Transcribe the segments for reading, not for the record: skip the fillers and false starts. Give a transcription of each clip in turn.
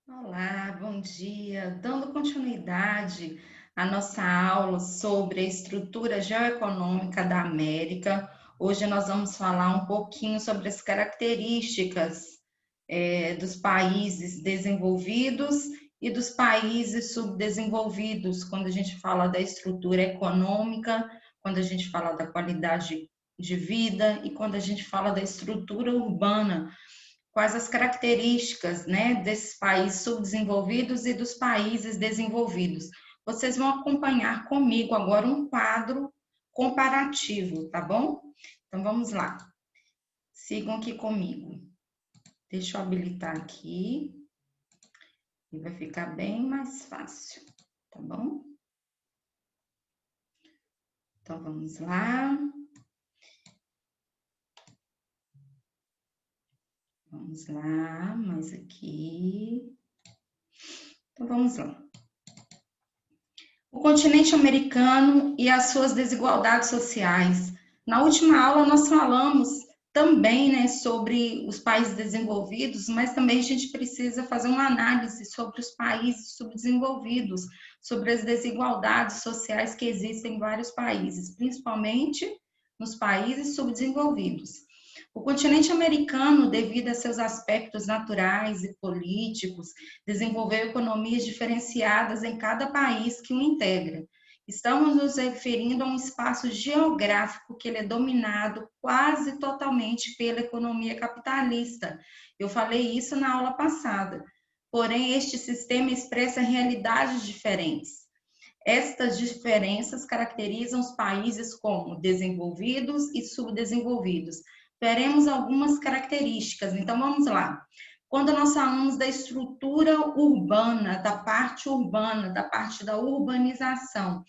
Olá, bom dia. Dando continuidade à nossa aula sobre a estrutura geoeconômica da América, hoje nós vamos falar um pouquinho sobre as características dos países desenvolvidos e dos países subdesenvolvidos, quando a gente fala da estrutura econômica, quando a gente fala da qualidade de vida e quando a gente fala da estrutura urbana, quais as características, né, desses países subdesenvolvidos e dos países desenvolvidos. Vocês vão acompanhar comigo agora um quadro comparativo, tá bom? Então vamos lá. Sigam aqui comigo. Deixa eu habilitar aqui e vai ficar bem mais fácil, tá bom? Então vamos lá. Vamos lá, mais aqui. Então vamos lá. O continente americano e as suas desigualdades sociais. Na última aula nós falamos também, né, sobre os países desenvolvidos, mas também a gente precisa fazer uma análise sobre os países subdesenvolvidos, sobre as desigualdades sociais que existem em vários países, principalmente nos países subdesenvolvidos. O continente americano, devido a seus aspectos naturais e políticos, desenvolveu economias diferenciadas em cada país que o integra. Estamos nos referindo a um espaço geográfico que ele é dominado quase totalmente pela economia capitalista. Eu falei isso na aula passada. Porém, este sistema expressa realidades diferentes. Estas diferenças caracterizam os países como desenvolvidos e subdesenvolvidos. Veremos algumas características, então vamos lá. Quando nós falamos da estrutura urbana, da parte da urbanização,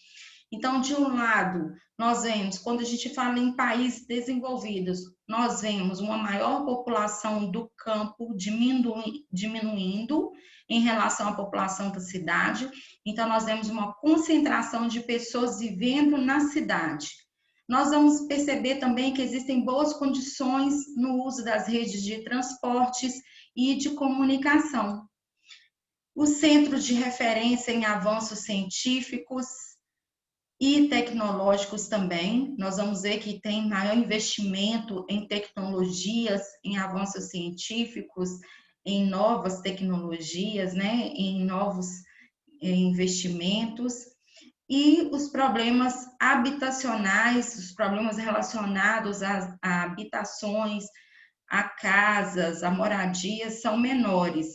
então, de um lado, nós vemos, quando a gente fala em países desenvolvidos, nós vemos uma maior população do campo diminuindo em relação à população da cidade. Então, nós vemos uma concentração de pessoas vivendo na cidade. Nós vamos perceber também que existem boas condições no uso das redes de transportes e de comunicação. Os centros de referência em avanços científicos e tecnológicos também. Nós vamos ver que tem maior investimento em tecnologias, em avanços científicos, em novas tecnologias, né, em novos investimentos. E os problemas habitacionais, os problemas relacionados a habitações, a casas, a moradias, são menores.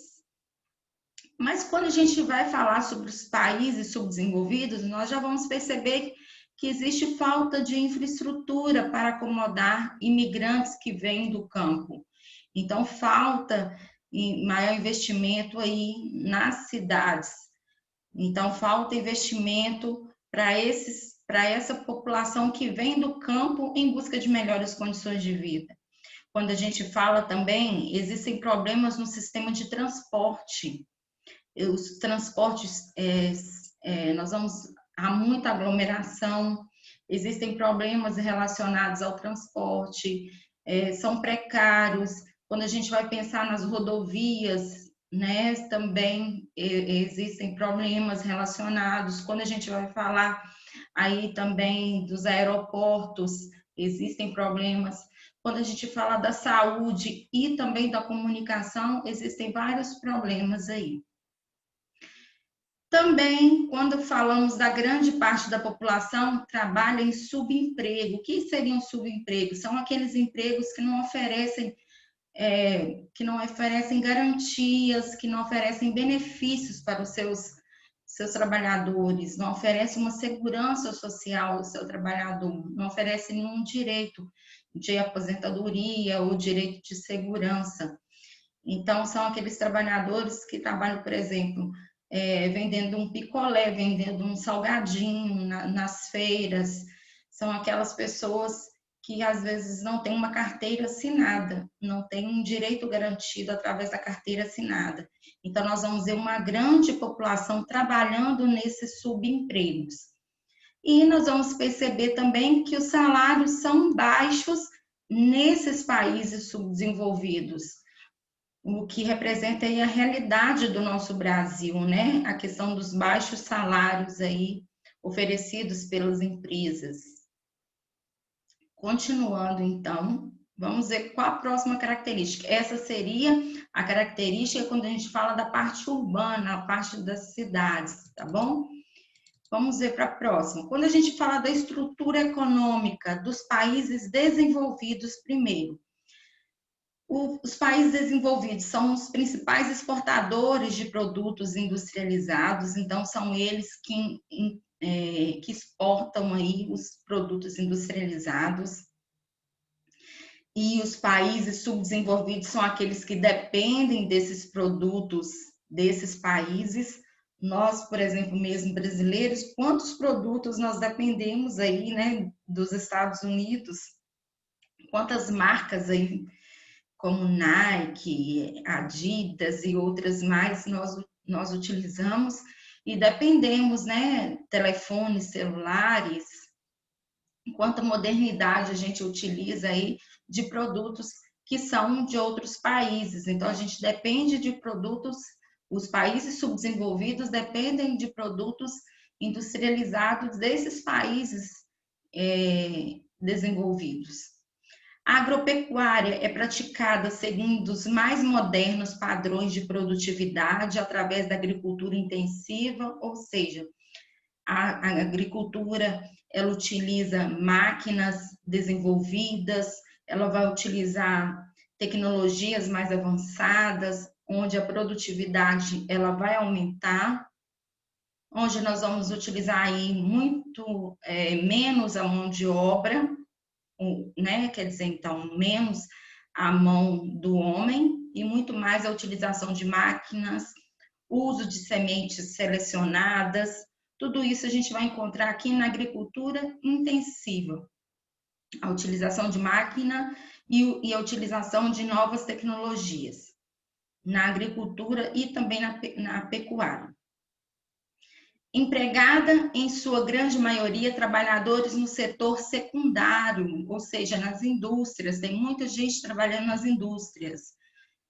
Mas quando a gente vai falar sobre os países subdesenvolvidos, nós já vamos perceber que existe falta de infraestrutura para acomodar imigrantes que vêm do campo. Então, falta maior investimento aí nas cidades. Então, falta investimento para essa população que vem do campo em busca de melhores condições de vida. Quando a gente fala também, existem problemas no sistema de transporte. Os transportes, nós vamos há muita aglomeração, existem problemas relacionados ao transporte, são precários. Quando a gente vai pensar nas rodovias, né, também existem problemas relacionados. Quando a gente vai falar aí também dos aeroportos, existem problemas. Quando a gente fala da saúde e também da comunicação, existem vários problemas aí. Também, quando falamos da grande parte da população trabalha em subemprego. O que seriam subempregos? São aqueles empregos que não oferecem garantias, que não oferecem benefícios para os seus trabalhadores, não oferecem uma segurança social ao seu trabalhador, não oferecem nenhum direito de aposentadoria ou direito de segurança. Então, são aqueles trabalhadores que trabalham, por exemplo, vendendo um picolé, vendendo um salgadinho nas feiras. São aquelas pessoas que às vezes não têm uma carteira assinada, não têm um direito garantido através da carteira assinada. Então, nós vamos ver uma grande população trabalhando nesses subempregos. E nós vamos perceber também que os salários são baixos nesses países subdesenvolvidos. o que representa aí a realidade do nosso Brasil, né? A questão dos baixos salários aí oferecidos pelas empresas. Continuando, então, vamos ver qual a próxima característica. Essa seria a característica quando a gente fala da parte urbana, a parte das cidades, tá bom? Vamos ver para a próxima. Quando a gente fala da estrutura econômica dos países desenvolvidos primeiro, os países desenvolvidos são os principais exportadores de produtos industrializados, então são eles que exportam aí os produtos industrializados. E os países subdesenvolvidos são aqueles que dependem desses produtos desses países. Nós, por exemplo, mesmo brasileiros, quantos produtos nós dependemos aí, né, dos Estados Unidos? Quantas marcas aí, como Nike, Adidas e outras mais, nós utilizamos e dependemos, né, telefones, celulares, quanta modernidade a gente utiliza aí de produtos que são de outros países. Então, a gente depende de produtos, os países subdesenvolvidos dependem de produtos industrializados desses países desenvolvidos. A agropecuária é praticada segundo os mais modernos padrões de produtividade através da agricultura intensiva, ou seja, a agricultura ela utiliza máquinas desenvolvidas, ela vai utilizar tecnologias mais avançadas, onde a produtividade ela vai aumentar, onde nós vamos utilizar aí muito menos a mão de obra, né? Quer dizer, então, menos a mão do homem e muito mais a utilização de máquinas, uso de sementes selecionadas, tudo isso a gente vai encontrar aqui na agricultura intensiva. A utilização de máquina e a utilização de novas tecnologias na agricultura e também na pecuária. Empregada, em sua grande maioria, trabalhadores no setor secundário, ou seja, nas indústrias, tem muita gente trabalhando nas indústrias.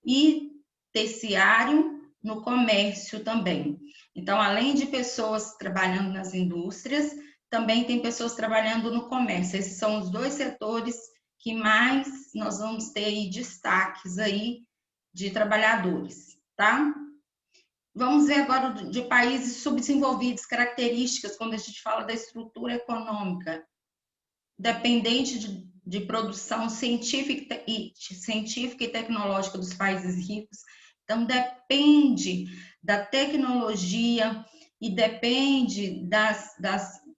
E terciário, no comércio também. Então, além de pessoas trabalhando nas indústrias, também tem pessoas trabalhando no comércio. Esses são os dois setores que mais nós vamos ter aí destaques aí de trabalhadores, tá? Vamos ver agora de países subdesenvolvidos, características, quando a gente fala da estrutura econômica, dependente de produção científica e tecnológica dos países ricos. Então, depende da tecnologia e depende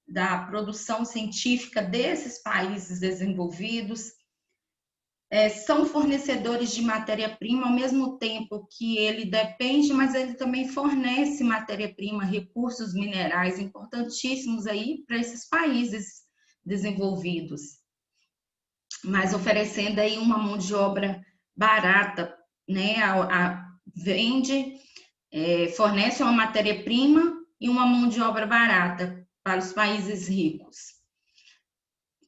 da produção científica desses países desenvolvidos. São fornecedores de matéria-prima, ao mesmo tempo que ele depende, mas ele também fornece matéria-prima, recursos minerais importantíssimos aí para esses países desenvolvidos, mas oferecendo aí uma mão de obra barata, né? Vende, fornece uma matéria-prima e uma mão de obra barata para os países ricos.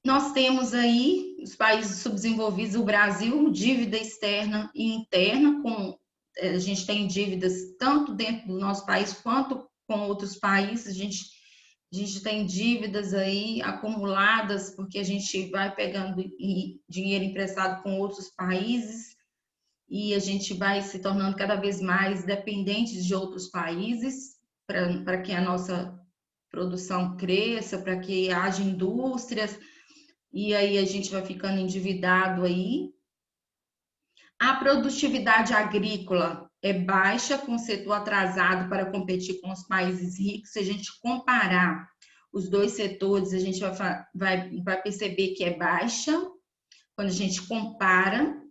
Nós temos aí os países subdesenvolvidos, o Brasil, dívida externa e interna, a gente tem dívidas tanto dentro do nosso país quanto com outros países, a gente tem dívidas aí acumuladas, porque a gente vai pegando dinheiro emprestado com outros países e a gente vai se tornando cada vez mais dependentes de outros países para que a nossa produção cresça, para que haja indústrias, e aí a gente vai ficando endividado aí. A produtividade agrícola é baixa, com o setor atrasado para competir com os países ricos. Se a gente comparar os dois setores, a gente vai perceber que é baixa, quando a gente compara.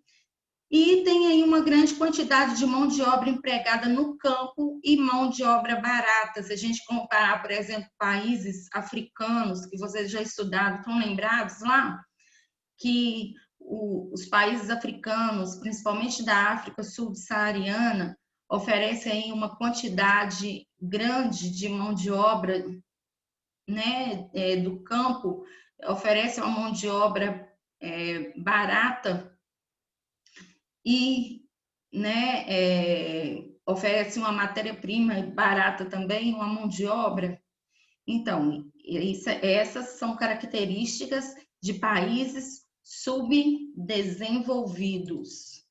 E tem aí uma grande quantidade de mão de obra empregada no campo e mão de obra barata. Se a gente comparar, por exemplo, países africanos, que vocês já estudaram, estão lembrados lá? Que os países africanos, principalmente da África subsaariana, oferecem aí uma quantidade grande de mão de obra, né, do campo, oferece uma mão de obra barata, e né, oferece uma matéria-prima barata também, uma mão de obra. Então, essas são características de países subdesenvolvidos.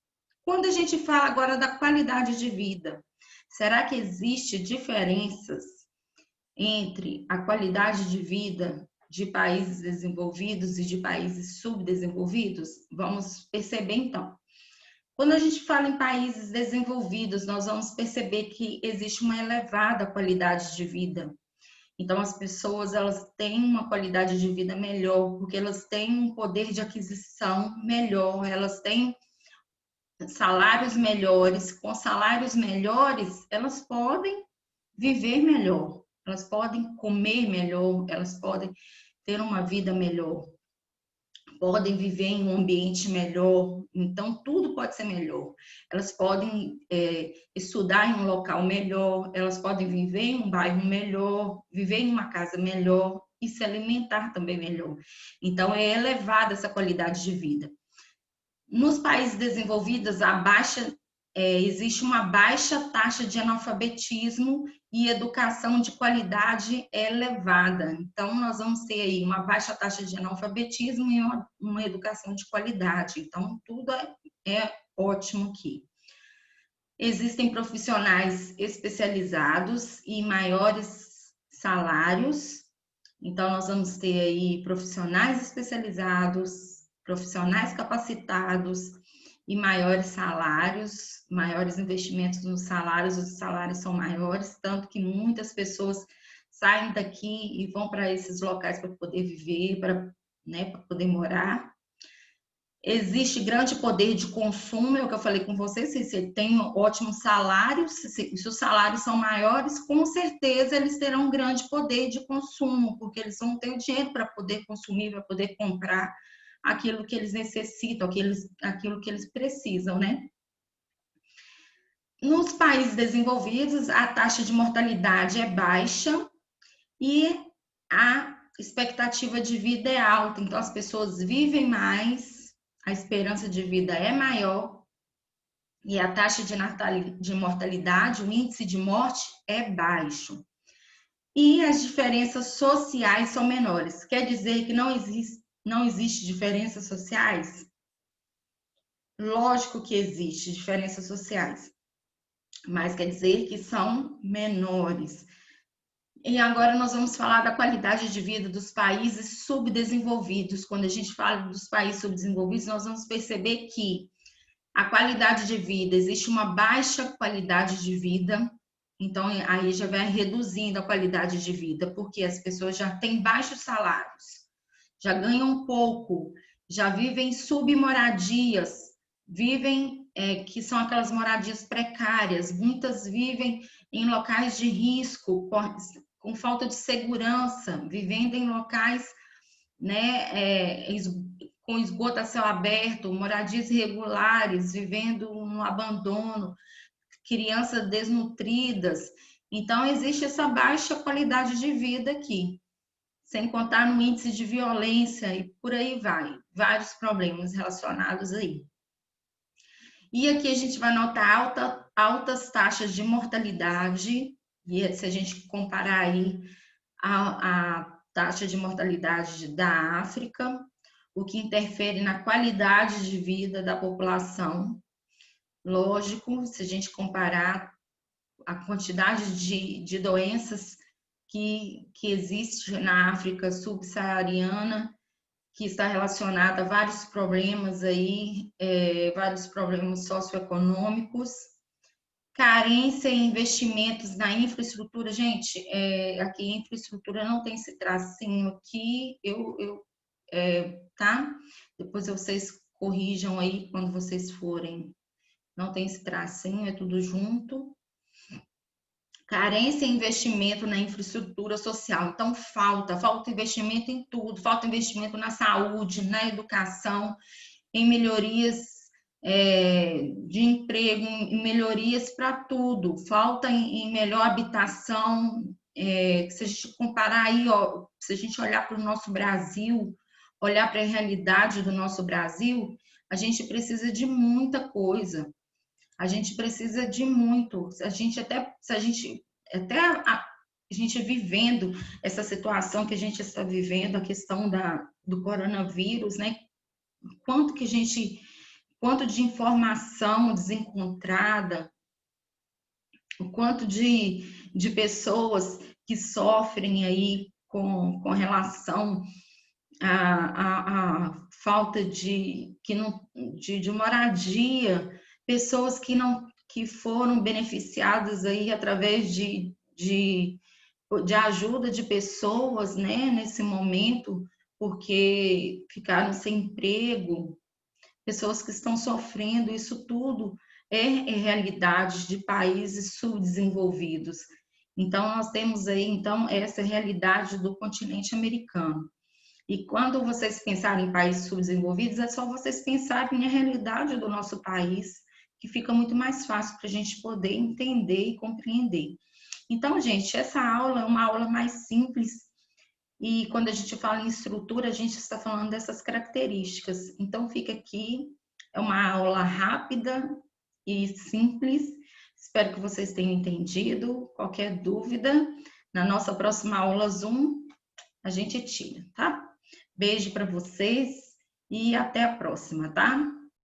Quando a gente fala agora da qualidade de vida, será que existe diferenças entre a qualidade de vida de países desenvolvidos e de países subdesenvolvidos? Vamos perceber então. Quando a gente fala em países desenvolvidos, nós vamos perceber que existe uma elevada qualidade de vida. Então, as pessoas, elas têm uma qualidade de vida melhor, porque elas têm um poder de aquisição melhor, elas têm salários melhores. Com salários melhores, elas podem viver melhor, elas podem comer melhor, elas podem ter uma vida melhor, podem viver em um ambiente melhor, então tudo pode ser melhor. Elas podem estudar em um local melhor, elas podem viver em um bairro melhor, viver em uma casa melhor e se alimentar também melhor. Então é elevada essa qualidade de vida. Nos países desenvolvidos, existe uma baixa taxa de analfabetismo e educação de qualidade elevada. Então, nós vamos ter aí uma baixa taxa de analfabetismo e uma educação de qualidade. Então, tudo é ótimo aqui. Existem profissionais especializados e maiores salários. Então, nós vamos ter aí profissionais especializados, profissionais capacitados e maiores salários, maiores investimentos nos salários, os salários são maiores, tanto que muitas pessoas saem daqui e vão para esses locais para poder viver, para poder morar. Existe grande poder de consumo, é o que eu falei com você, se você tem ótimos salários, se os salários são maiores, com certeza eles terão um grande poder de consumo, porque eles vão ter o dinheiro para poder consumir, para poder comprar aquilo que eles necessitam, aquilo que eles precisam, né? Nos países desenvolvidos, a taxa de mortalidade é baixa e a expectativa de vida é alta, então as pessoas vivem mais, a esperança de vida é maior e a taxa de mortalidade, o índice de morte é baixo. E as diferenças sociais são menores. Quer dizer que não existe diferenças sociais? Lógico que existe diferenças sociais, mas quer dizer que são menores. E agora nós vamos falar da qualidade de vida dos países subdesenvolvidos. Quando a gente fala dos países subdesenvolvidos, nós vamos perceber que a qualidade de vida, existe uma baixa qualidade de vida, então aí já vai reduzindo a qualidade de vida, porque as pessoas já têm baixos salários, já ganham pouco, já vivem submoradias, vivem que são aquelas moradias precárias, muitas vivem em locais de risco, com falta de segurança, vivendo em locais, né, com esgoto a céu aberto, moradias irregulares, vivendo no abandono, crianças desnutridas. Então, existe essa baixa qualidade de vida aqui, sem contar no índice de violência e por aí vai, vários problemas relacionados aí. E aqui a gente vai notar altas taxas de mortalidade, e se a gente comparar aí a taxa de mortalidade da África, o que interfere na qualidade de vida da população. Lógico, se a gente comparar a quantidade de doenças que existe na África subsaariana, que está relacionada a vários problemas aí, vários problemas socioeconômicos, carência em investimentos na infraestrutura. Gente, aqui infraestrutura não tem esse tracinho aqui, tá? Depois vocês corrijam aí quando vocês forem. Não tem esse tracinho, é tudo junto. Carência em investimento na infraestrutura social. Então, falta investimento em tudo, falta investimento na saúde, na educação, em melhorias de emprego, em melhorias para tudo. Falta em melhor habitação. Se a gente comparar aí, ó, se a gente olhar para o nosso Brasil, olhar para a realidade do nosso Brasil, a gente precisa de muita coisa. A gente precisa de muito. Se a gente vivendo essa situação que a gente está vivendo, a questão do coronavírus, né? Quanto que a gente, quanto de informação desencontrada, o quanto de pessoas que sofrem aí com relação à falta de moradia, pessoas que foram beneficiadas aí através de ajuda de pessoas, né, nesse momento, porque ficaram sem emprego, pessoas que estão sofrendo, isso tudo é realidade de países subdesenvolvidos. Então, nós temos aí, então, essa realidade do continente americano. E quando vocês pensarem em países subdesenvolvidos, é só vocês pensarem na realidade do nosso país, que fica muito mais fácil para a gente poder entender e compreender. Então, gente, essa aula é uma aula mais simples, e quando a gente fala em estrutura, a gente está falando dessas características. Então, fica aqui, é uma aula rápida e simples. Espero que vocês tenham entendido. Qualquer dúvida, na nossa próxima aula Zoom, a gente tira, tá? Beijo para vocês e até a próxima, tá?